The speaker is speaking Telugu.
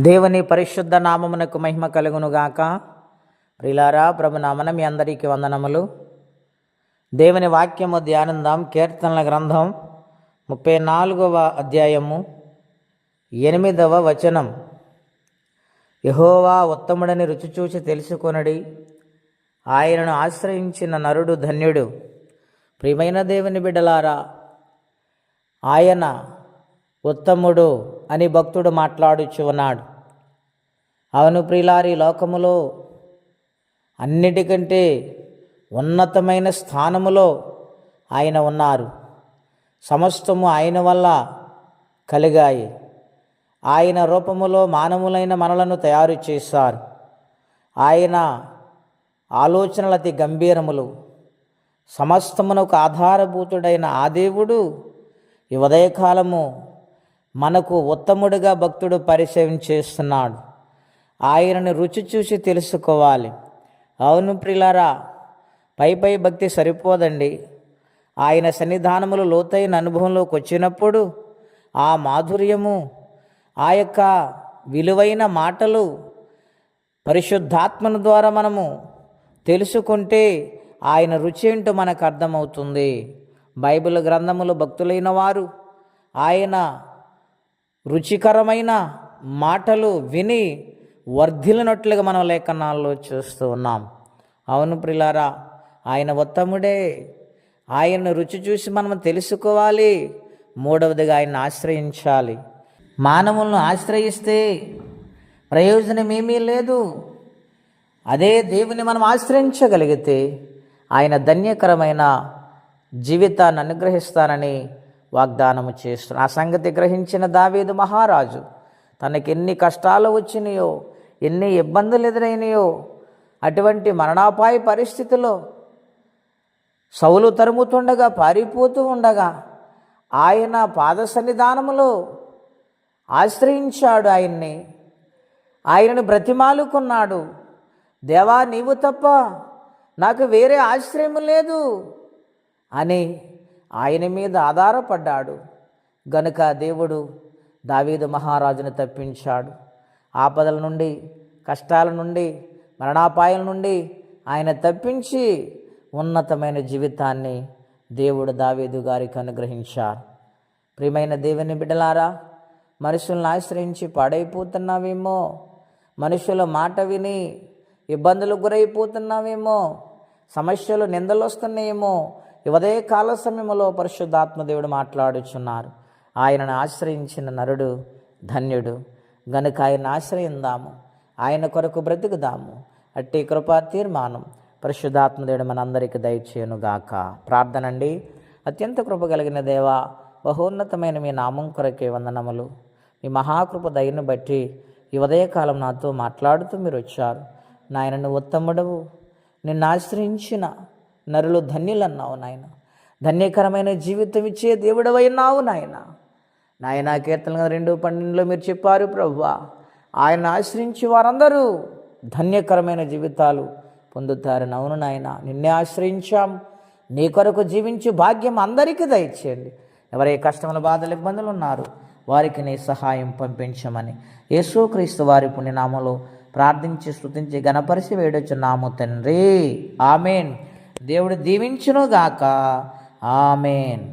దేవుని పరిశుద్ధ నామమునకు మహిమ కలుగునుగాక. ప్రియులారా, ప్రభునామన మీ అందరికీ వందనములు. దేవుని వాక్యము ధ్యానందాం. కీర్తనల గ్రంథం 34వ అధ్యాయము 8వ వచనం. యెహోవా ఉత్తముడని రుచి చూసి తెలుసుకొనడి, ఆయనను ఆశ్రయించిన నరుడు ధన్యుడు. ప్రియమైన దేవుని బిడ్డలారా, ఆయన ఉత్తముడు అని భక్తుడు మాట్లాడుచు ఉన్నాడు. అవును ప్రియులారి, లోకములో అన్నిటికంటే ఉన్నతమైన స్థానములో ఆయన ఉన్నారు. సమస్తము ఆయన వల్ల కలిగాయి. ఆయన రూపములో మానవులైన మనలను తయారు చేశారు. ఆయన ఆలోచనలు అతి గంభీరములు. సమస్తమునకు ఆధారభూతుడైన ఆ దేవుడు ఈ ఉదయకాలము మనకు ఉత్తముడిగా భక్తుడు పరిచయం చేస్తున్నాడు. ఆయనను రుచి చూసి తెలుసుకోవాలి. అవును ప్రియులారా, పై భక్తి సరిపోదండి. ఆయన సన్నిధానములు లోతైన అనుభవంలోకి వచ్చినప్పుడు ఆ మాధుర్యము, ఆ యొక్క విలువైన మాటలు పరిశుద్ధాత్మను ద్వారా మనము తెలుసుకుంటే ఆయన రుచి ఏంటో మనకు అర్థమవుతుంది. బైబిల్ గ్రంథములు భక్తులైన వారు ఆయన రుచికరమైన మాటలు విని వర్ధిల్లినట్లుగా మనం లేఖనాల్లో చూస్తూ ఉన్నాం. అవును ప్రియులారా, ఆయన ఉత్తముడే. ఆయన్ను రుచి చూసి మనం తెలుసుకోవాలి. మూడవదిగా ఆయన్ని ఆశ్రయించాలి. మానవులను ఆశ్రయిస్తే ప్రయోజనమేమీ లేదు. అదే దేవుని మనం ఆశ్రయించగలిగితే ఆయన ధన్యకరమైన జీవితాన్ని అనుగ్రహిస్తానని వాగ్దానము చేస్తున్నాడు. ఆ సంగతి గ్రహించిన దావీదు మహారాజు తనకి ఎన్ని కష్టాలు వచ్చినాయో, ఎన్ని ఇబ్బందులు ఎదురైనాయో, అటువంటి మరణాపాయ పరిస్థితిలో సౌలు తరుముతుండగా, పారిపోతూ ఉండగా ఆయన పాద సన్నిధానములో ఆశ్రయించాడు. ఆయనను బ్రతిమాలుకున్నాడు. దేవా, నీవు తప్ప నాకు వేరే ఆశ్రయం లేదు అని ఆయన మీద ఆధారపడ్డాడు. గనుక దేవుడు దావీదు మహారాజును తప్పించాడు. ఆపదల నుండి, కష్టాల నుండి, మరణాపాయాల నుండి ఆయన తప్పించి ఉన్నతమైన జీవితాన్ని దేవుడు దావీదు గారికి అనుగ్రహించారు. ప్రియమైన దేవుని బిడ్డలారా, మనుషులను ఆశ్రయించి పాడైపోతున్నావేమో, మనుషుల మాట విని ఇబ్బందులకు గురైపోతున్నావేమో, సమస్యలు నిందలు వస్తున్నాయేమో, ఉదయ కాల సమయంలో పరిశుద్ధాత్మ దేవుడు మాట్లాడుచున్నారు. ఆయనను ఆశ్రయించిన నరుడు ధన్యుడు. గనుక ఆయన ఆశ్రయిందాము, ఆయన కొరకు బ్రతుకుదాము. అట్టి కృపా తీర్మానం పరిశుద్ధాత్మ దేవుడు మనందరికీ దయచేయునుగాక. ప్రార్థన అండి. అత్యంత కృప కలిగిన దేవా, బహోన్నతమైన మీ నామం కొరకే వందనములు. మీ మహాకృప దయను బట్టి ఈ ఉదయకాలం నాతో మాట్లాడుతూ మీరు వచ్చారు. నాయనను ఉత్తముడవు, నిన్ను ఆశ్రయించిన నరులు ధన్యులన్నావు నాయన. ధన్యకరమైన జీవితం ఇచ్చే దేవుడవైనావు నాయన. కీర్తన 2:12 మీరు చెప్పారు ప్రభువా, ఆయన ఆశ్రయించి వారందరూ ధన్యకరమైన జీవితాలు పొందుతారని. అవును నాయన, నిన్నే ఆశ్రయించాం. నీ కొరకు జీవించే భాగ్యం అందరికీ దయచేయండి. ఎవరే కష్టముల, బాధలు, ఇబ్బందులు ఉన్నారు వారికి నీ సహాయం పంపించమని యేసుక్రీస్తు వారి పుణ్యనామములో ప్రార్థించి స్తుతించి ఘనపరిచి వేడుచున్నాము తండ్రి. ఆమెన్. దేవుడు దీవించునుగాక. ఆమెన్.